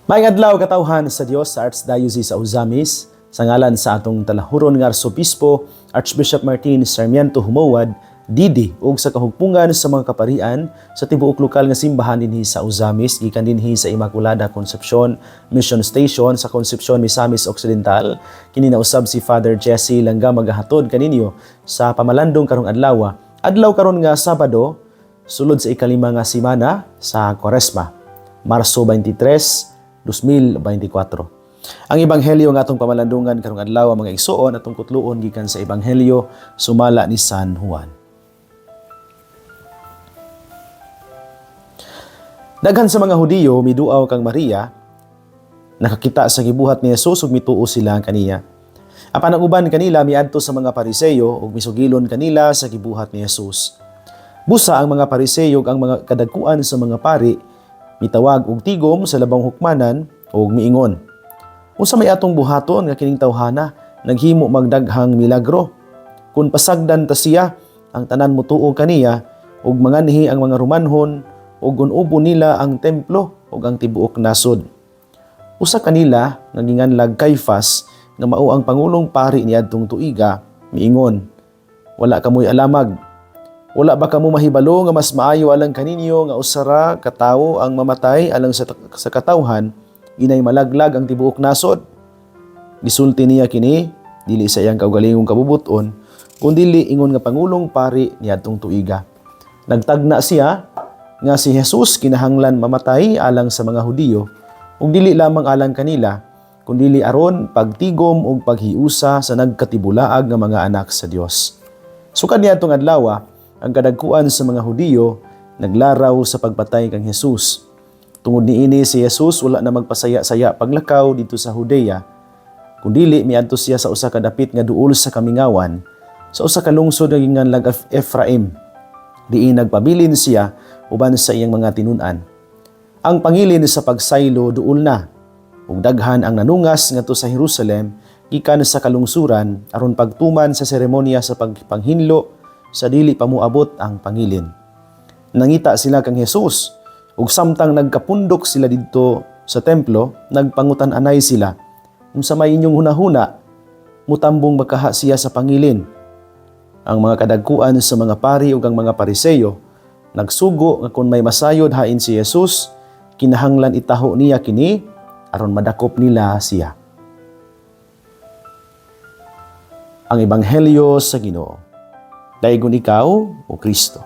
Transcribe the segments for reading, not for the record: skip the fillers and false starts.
Maayong adlaw katawhan sa Dios sa Archdiocese sa Ozamis, sa ngalan sa atong talahuron nga Arsobispo, Archbishop Martin Sarmiento Humawad, Didi, ug sa kahugpungan sa mga kaparian sa tibuok lokal nga simbahan dinhi sa Ozamis, gikan dinhi sa Immaculada Concepcion Mission Station sa Concepcion, Misamis Occidental. Kini na usab si Father Jesse Langga magahatod kaninyo sa pamalandong karong adlaw. Adlaw karon nga Sabado, sulod sa ikalima nga semana sa Kwaresma, Marso 23, 2024. Ang ebanghelyo nga atong pamalandungan karong adlaw mga igsoon atong kutluon gikan sa ebanghelyo sumala ni San Juan. Daghan sa mga Hudiyo miduaw kang Maria, nakakita sa gibuhat ni Jesus ug mituo sila kaniya. Apan ang uban kanila miadto sa mga Pariseyo ug misugilon kanila sa gibuhat ni Jesus. Busa ang mga Pariseyo ug ang mga kadagkuan sa mga pari mitawag og tigom sa labang hukmanan ug miingon, unsa may atong buhaton nga kining tawhana naghimo magdaghang milagro? Kung pasagdan ta siya, ang tanan motuo kaniya ug manganhi ang mga Romanhon ug unubo nila ang templo ug ang tibuok nasod. Usa kanila nga ginganlag Caifas nga mao ang pangulong pari niadtong tuiga miingon, wala kamoy alamag. Wala ba kamo mahibalo nga mas maayo alang kaninyo nga usara katawo ang mamatay alang sa katawhan inay malaglag ang tibuok nasod? Gisulti niya kini dili sa iyang kaugalingong kabubuton kundi ingon nga pangulong pari niadtong tuiga. Nagtagna siya nga si Jesus kinahanglan mamatay alang sa mga Hudiyo ug dili lamang alang kanila kundi aron pagtigom ug paghiusa sa nagkatibulaag nga mga anak sa Dios. Sukad niadtong adlaw, ang kadagkuan sa mga Hudiyo naglaraw sa pagpatay kang Jesus. Tungod niini si Jesus wala na magpasaya-saya paglakaw dito sa Judea, kundi miadto siya sa usa ka dapit nga duol sa kamingawan, sa usa ka lungsod nga ginganlag Ephraim. Diin nagpabilin siya uban sa iyang mga tinun-an. Ang pangilin sa pagsaylo duol na, ug daghan ang nanungas ngadto sa Jerusalem gikan sa kalungsuran aron pagtuman sa seremonya sa pagpanghinlo sa dili pa moabot ang pangilin. Nangita sila kang Jesus ug samtang nagkapundok sila didto sa templo, nagpangutan-anay sila, unsa may inyong hunahuna, mutambong makaha siya sa pangilin. Ang mga kadagkuan sa mga pari ug ang mga Pariseyo nagsugo nga kung may masayod hain si Jesus, kinahanglan itaho niya kini aron madakop nila siya. Ang ebanghelyo sa Ginoo. Daigon ikaw, o Kristo.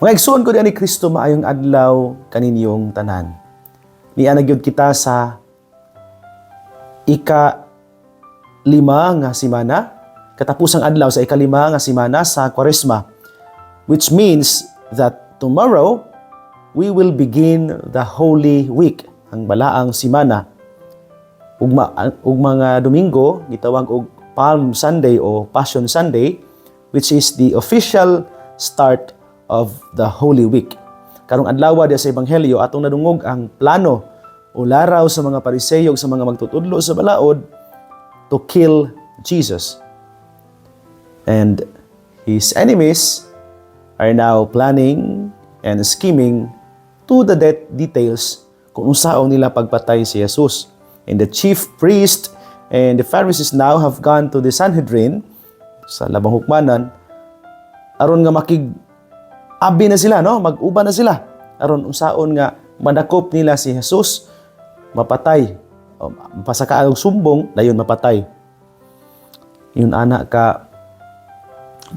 Mga igsoon ko ni Kristo, maayong adlaw kaninyong tanan. Nianagyod kita sa ika-5 nga semana, katapusang adlaw sa ika-5 nga semana sa Kwaresma, which means that tomorrow we will begin the Holy Week, ang balaang semana. Ug mga Domingo gitawag og Palm Sunday o Passion Sunday, which is the official start of the Holy Week. Karong adlaw diya sa ebanghelyo atong nadungog ang plano o laraw sa mga Pariseyo ug sa mga magtutudlo sa balaod to kill Jesus. And his enemies are now planning and scheming to the details kung unsaon nila pagpatay si Jesus. And the chief priest and the Pharisees now have gone to the Sanhedrin sa labang hukmanan aron nga abi na sila, mag-uban na sila aron unsaon nga madakop nila si Jesus, mapatay, pasaka og sumbong dayon mapatay. Yun ana ka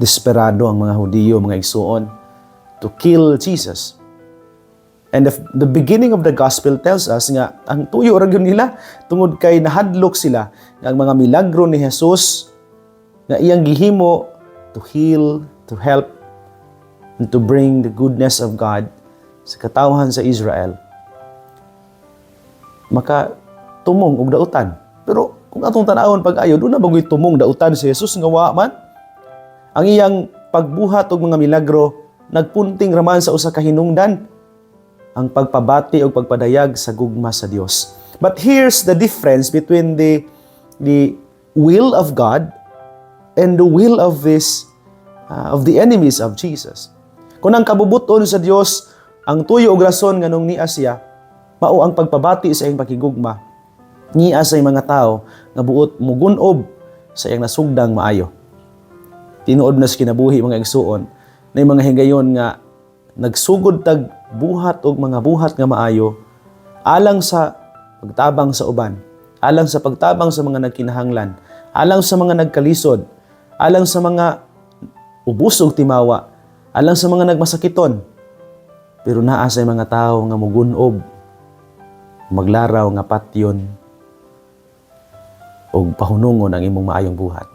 desperado ang mga Hudiyo, mga igsoon, to kill Jesus. And the beginning of the gospel tells us nga ang tuyo ra gyud nila tungod kay nahadlok sila nga ang mga milagro ni Jesus nga iyang gihimo to heal, to help, and to bring the goodness of God sa katawhan sa Israel. Maka tumong og dautan. Pero kung atong tan-awon pag-ayo, doon na bagoy tumong dautan si Jesus nga wa man. Ang iyang pagbuhat og mga milagro nagpunting raman sa usa ka hinungdan, ang pagpabati o pagpadayag sa gugma sa Dios. But here's the difference between the will of God and the will of the enemies of Jesus. Kung ang kabubuton sa Dios ang tuyo og rason nganong niya siya mao ang pagpabati sa iyang pakigugma niya sa mga tao nga buot mugunob sa iyang nasugdang maayo. Tinuod na sa kinabuhi mga igsuon na yung mga higayon nga nagsugod tag buhat og mga buhat nga maayo alang sa pagtabang sa uban, alang sa pagtabang sa mga nagkinahanglan, alang sa mga nagkalisod, alang sa mga ubos og timawa, alang sa mga nagmasakiton. Pero naa sa mga tao nga mugunob, maglaraw nga patyon og pahunungon ang imong maayong buhat.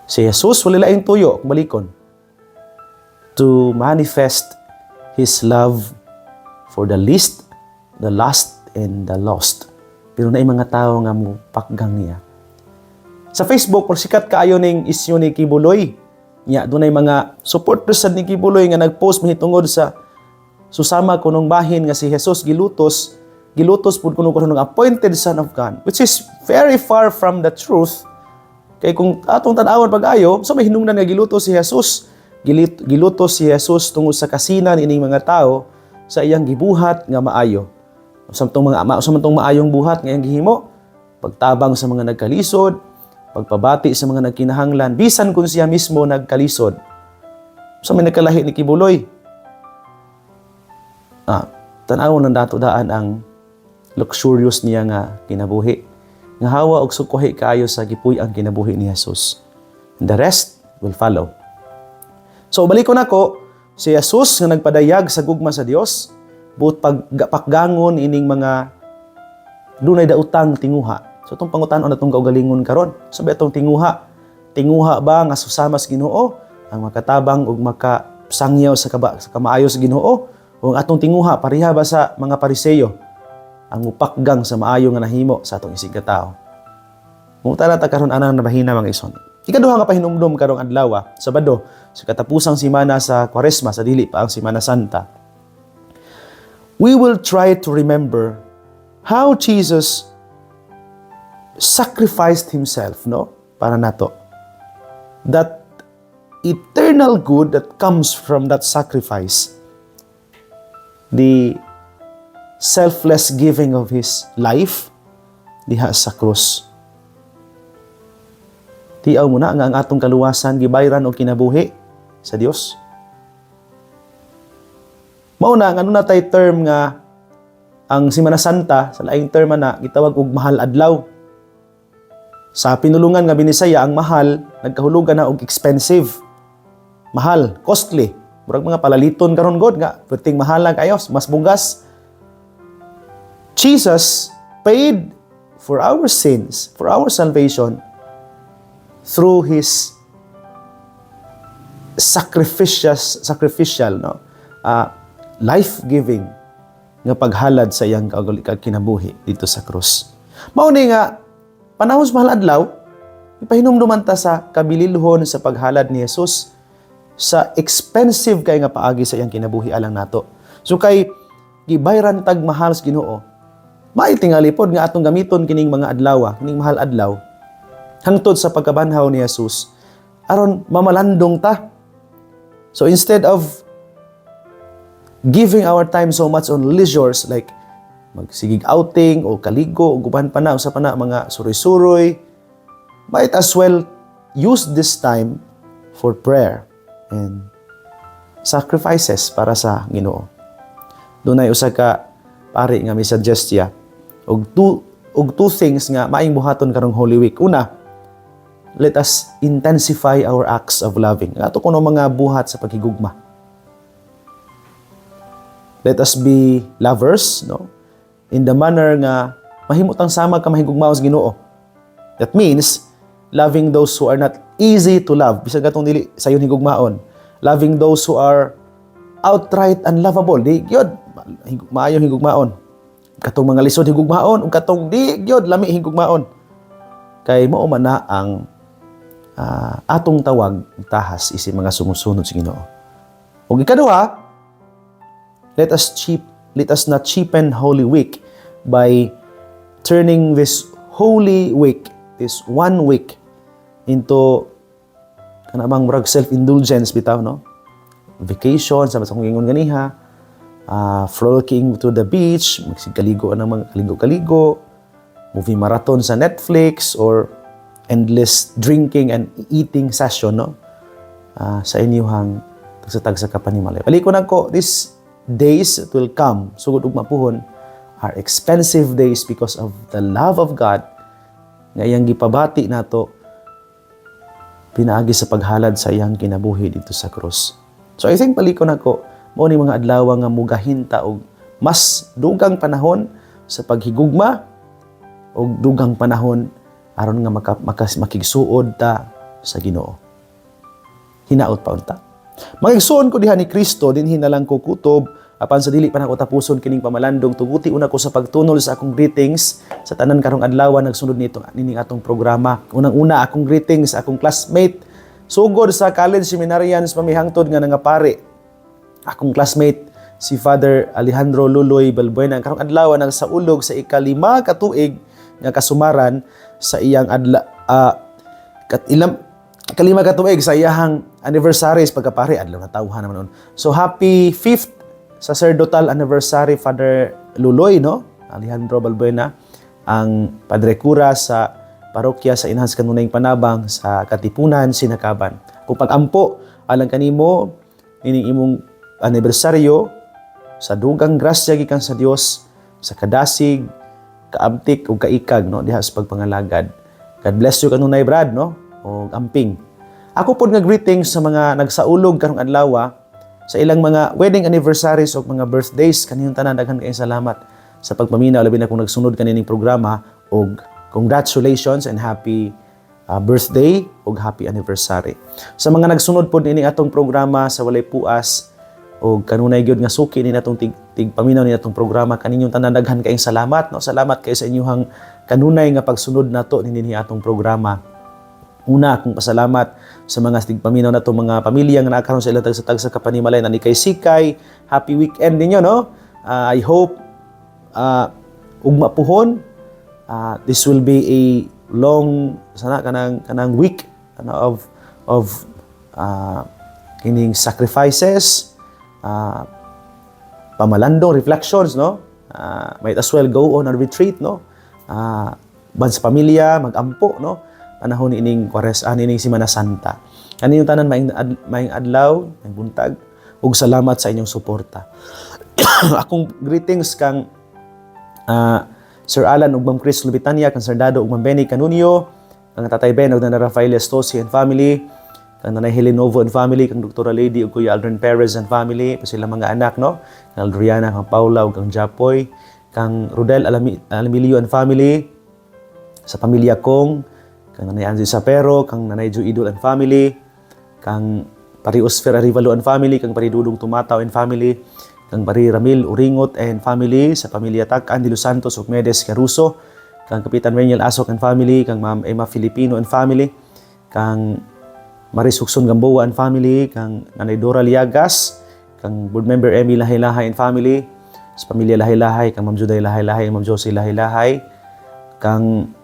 Si Jesus wala laing tuyo kung balikon to manifest His love for the least, the last, and the lost. Pero na mga tao nga mo pakgang niya. Sa Facebook, sikat kaayo ning isyu ni Kibuloy. Nya, doon ay mga supporters ni Kibuloy nga nag-post mahitungod sa susama ko nung bahin nga si Jesus gilutos pud kuno ng appointed son of God, which is very far from the truth. Kay kung atong tan-awon pag-ayo, so may hinungdan nga gilutos si Jesus. Gilutos si Jesus tungod sa kasinan ining mga tao sa iyang gibuhat nga maayo. Samtong maayong buhat nga iyang gihimo, pagtabang sa mga nagkalisod, pagpabati sa mga nagkinahanglan, bisan kung siya mismo nagkalisod. So may nagkalahi ni Kibuloy. Tan-awon ng dato-daan ang luxurious niya nga kinabuhi. Nga hawa og sukohi kaayo sa gipuy ang kinabuhi ni Jesus. The rest will follow. So balik ko nako, si Jesus nga nagpadayag sa gugma sa Dios, buot pakgangon ining mga dunay dautang tinguha. So itong pangutan-on natong kaugalingon karon. Sabi itong tinguha. Tinguha ba nga susama sa Ginoo ang makatabang ug makasangyaw sa kamaayo sa Ginoo? O ang atong tinguha pareha ba sa mga Pariseyo ang mupakgang sa maayo nga nahimo sa atong isig ka tao? Mutala ta karon anang nabahina mga ison. Ikaduha nga pahinumdom karong adlaw, Sabado, sa katapusang simana sa Kwaresma, sa dili pa ang Semana Santa. We will try to remember how Jesus sacrificed Himself, para nato. That eternal good that comes from that sacrifice, the selfless giving of His life diha sa krus. Tiaw mo na nga ang atong kaluwasan gibayran og kinabuhi sa Dios. Mao na nga na tay term nga ang Semana Santa sa laing term na gitawag og mahal adlaw. Sa pinulungan nga binisaya ang mahal nagkahulugan na og expensive. Mahal, costly. Murag mga palaliton karon god nga perting mahal lang kayo, mas bugas. Jesus paid for our sins, for our salvation, through His sacrificial, life-giving nga paghalad sa iyang kinabuhi dito sa krus. Mao ni nga panahon sa mahal adlaw, ipahinumduman ta sa kabililhon sa paghalad ni Jesus sa expensive kay nga paagi sa iyang kinabuhi alang nato. So kay gibayran tag mahal sa Ginoo, maitingali pod nga atong gamiton kining mga adlaw, kining mahal adlaw, hangtod sa pagkabanhaw ni Jesus, aron mamalandong ta. So instead of giving our time so much on leisures like magsigig outing o kaligo o guban pa na usa pa na mga suroy-suroy, might as well use this time for prayer and sacrifices para sa Ginoo. Dunay usa ka pari nga mi-suggest ya og two things nga maayong buhaton karong Holy Week. Una, let us intensify our acts of loving. Ato kuno mga buhat sa paghigugma. Let us be lovers, in the manner nga mahimutang sama ka mahigugmaon sa Ginoo. That means loving those who are not easy to love. Bisag katong dili sayon higugmaon. Loving those who are outright unlovable. Di gyud maayo higugmaon. Katong mga lisod higugmaon ug katong di gyud lami higugmaon. Kay mao man na ang atong tawag tahas isip mga sumusunod sa Ginoo. Ug ikaduha, let us not cheapen Holy Week by turning this Holy Week, this 1 week, into kanamang murag self-indulgence bitaw, Vacation, sa kung ingon ganiha, frolicking to the beach, magsigaligo ng mga kaligo-kaligo, movie marathon sa Netflix, or endless drinking and eating session, no? Sa inyong tagsa kapanimalay. Paliko na ko, these days it will come, sugod ug mapuhon, are expensive days because of the love of God nga iyang gipabati nato pinaagi sa paghalad sa iyang kinabuhi dito sa krus. So I think paliko na ko, mao ni mga adlaw nga mugahinta og mas dugang panahon sa paghigugma og dugang panahon aron nga makigsuod ta sa Ginoo. Hinaot pa unta. Magigsuon ko diha ni Kristo dinhi na lang ko kutob apan sa dili pa nako tapuson kining pamalandong tuguti una ko sa pagtunol sa akong greetings sa tanan karong adlaw nagsunod nito nining atong programa. Unang-una akong greetings sa akong classmate sugod sa college seminarians mamihangtod nga nangapari. Akong classmate si Father Alejandro Luloy Balbuena karong adlaw nagsaulog sa ika-5 ka tuig nga kasumaran sa iyang kalima ka tuig sa iyang anniversary sa pagkapari adlaw na tawhan naman nun. So happy 5th sacerdotal anniversary Father Luloy, no? Alejandro Balbuena, ang Padre Cura sa parokya sa Inhas Kanunayng Panabang sa Katipunan, Sinakaban. Kung pag-ampo alang kanimo ining imong anibersaryo sa dugang grasya gikan sa Dios sa kadasig, kaabtik ug kaikag, no, diha sa pagpangalagad. God bless you kanunay Brad, no? O amping. Ako pod nga greetings sa mga nagsaulog karong adlaw sa ilang mga wedding anniversaries o mga birthdays. Kaniyong tanan daghan kayong salamat sa pagpaminaw labi na kung nagsunod kanining programa og congratulations and happy birthday o happy anniversary. Sa mga nagsunod pod nining atong programa sa walay puas o kanunay gyud nga suki ni natong tig paminaw ni natong programa kaninyong tanan daghan kayong salamat, no? Salamat kay sa inyong kanunay nga pagsunod nato nininhi atong programa. Una, akong pasalamat sa mga tigpaminaw na itong mga pamilya nga nakakaroon sa ilang tagsa kapanimalay na ni kay Sikay. Happy weekend ninyo, no? I hope ugma puhon. This will be a long sana kanang week of kining sacrifices, pamalandong reflections, no? Might as well go on a retreat, no? Ban sa pamilya, mag-ampo, no? Panahon ining ining Semana Santa. Kaninyo tanan maing adlaw, maing buntag, ug salamat sa inyong suporta. Akong greetings kang Sir Alan ug Ma'am Chris Lubitania, kang Sir Dado ug Ma'am Benny Canunio, kang Tatay Ben ug Nanay Rafael Estosi and family, kang Nanay Helenovo and family, kang Dr. Lady ug Kuya Aldrin Perez and family, pa sila mga anak, no? Kang Adriana, kang Paula ug kang Japoy, kang Rodel Alamilio and family, sa pamilya kong kang Nanay Angie Sapero, kang Nanay Joe Idol and family, kang Pari Osfer Arivalo and family, kang Pari Dudong Tumataw and family, kang Pari Ramil Uringot and family, sa pamilya Tak Andy Los Santos ug Medes Caruso, kang Kapitan Reniel Asok and family, kang Ma'am Emma Filipino and family, kang Maris Huxon Gamboa and family, kang Nanay Dora Liagas, kang board member Emmy Lahay-Lahay and family, sa pamilya Lahay-Lahay, kang Ma'am Juday Lahay-Lahay, Ma'am Josie Lahay-Lahay, kang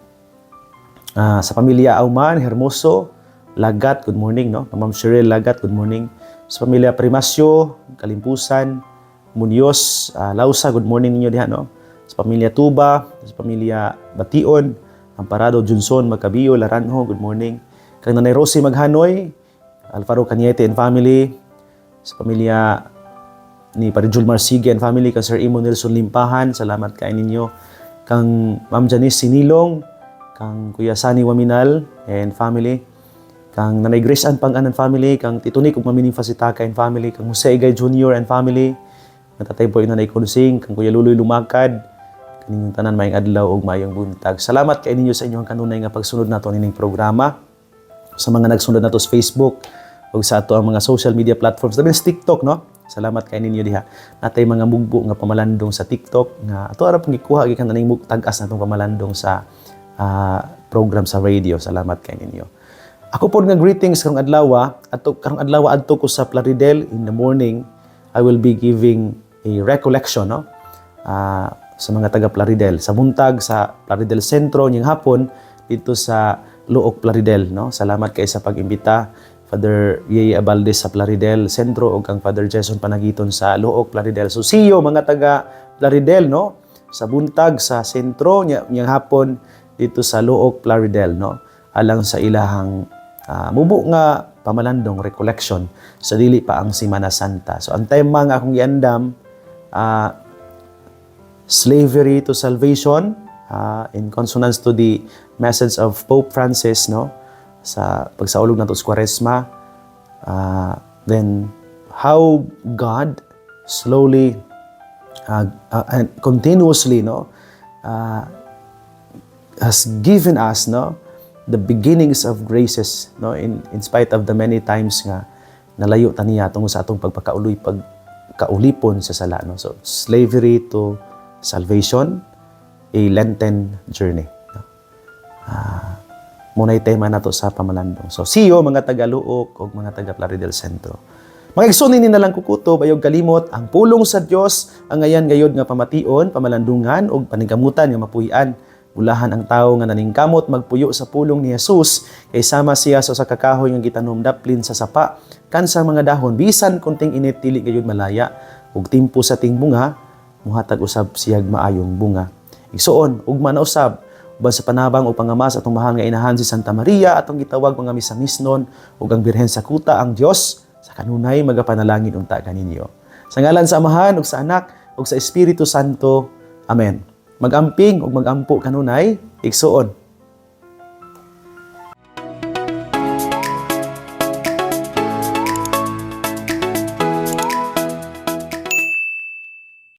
sa pamilya Auman, Hermoso, Lagat, good morning, no? Ma'am Cheryl Lagat, good morning. Sa pamilya Primasyo, Kalimpusan, Munyos, Lausa, good morning ninyo diha, no? Sa pamilya Tuba, sa pamilya Bation, Amparado, Junson, Macabio, Laranjo, good morning. Kang Nanay Rosie Maghanoy, Alfaro Cañete and family. Sa pamilya ni Parijul Marsigue and family, kang Sir Imo Nelson Limpahan, salamat kayo ninyo. Kang Ma'am Janice Sinilong, kang Kuya Sani Waminal and family, kang Nanay Grace Ann Pang-an and family, kang Titunik ug Mamining Fasitaka and family, kang Jose Igay Jr. and family, kang Tatay Boy Nanay Kunsing, kang Kuya Luloy Lumakad, kaninyong tanan maayong adlaw ug maayong buntag. Salamat kay ninyo sa inyong kanunay nga pagsunod nato nining programa. Sa mga nagsunod nato sa Facebook ug sa ato ang mga social media platforms, labi na sa TikTok, no? Salamat kay ninyo diha. Natay mga mugbo nga pamalandong sa TikTok nga ato ara pang gikuha gikan naning tag-as natong pamalandong sa program sa radio. Salamat kay ninyo. Ako po nga greetings karong adlaw, adto ko sa Plaridel in the morning. I will be giving a recollection, no? Sa mga taga Plaridel. Sa buntag sa Plaridel Sentro, nyang hapon dito sa Luok Plaridel, no? Salamat kay sa pag-imbita Father Yeye Abaldez sa Plaridel Sentro ug ang Father Jason Panagiton sa Luok, Plaridel. So siyo mga taga Plaridel, no? Sa buntag sa sentro nya hapon dito sa Luok, Plaridel, no? Alang sa ilahang mubo nga pamalandong recollection sa dili pa ang Semana Santa. So ang tema nga akong giandam, slavery to salvation, in consonance to the message of Pope Francis, no? Sa pagsaulog nato sa Kwaresma, then how God slowly and continuously, no, has given us, no, the beginnings of graces, no, in spite of the many times nga nalayo ta niya tungod sa atong pagkaulipon sa sala, no. So slavery to salvation, a Lenten journey, no? Muna'y tema nato sa pamalandong. So siyo mga taga Luok o mga taga Plaridel Sentro, mga igsunin ni nalang kukuto bayog kalimot ang pulong sa Dios ang ngayan gayod nga pamation, pamalandungan ug paningkamutan nga mapuy-an. Ulahan ang tawo nga naningkamot magpuyo sa pulong ni Jesus kay sama siya sa kakahoy nga gitanom daplin sa sapa kan sa mga dahon bisan kunting init dili gayud malaya ug timpo sa ting bunga muhatag usab siyag maayong bunga. Igsuon ug manausab uban sa panabang o pangamas atong mahal nga inahan si Santa Maria atong gitawag mga misamisnon ug ang Birhen sa Kuta ang Dios sa kanunay magapanalangin unta kaninyo. Sa ngalan sa Amahan ug sa Anak ug sa Espiritu Santo. Amen. Magamping ug magampo kanunay igsuon.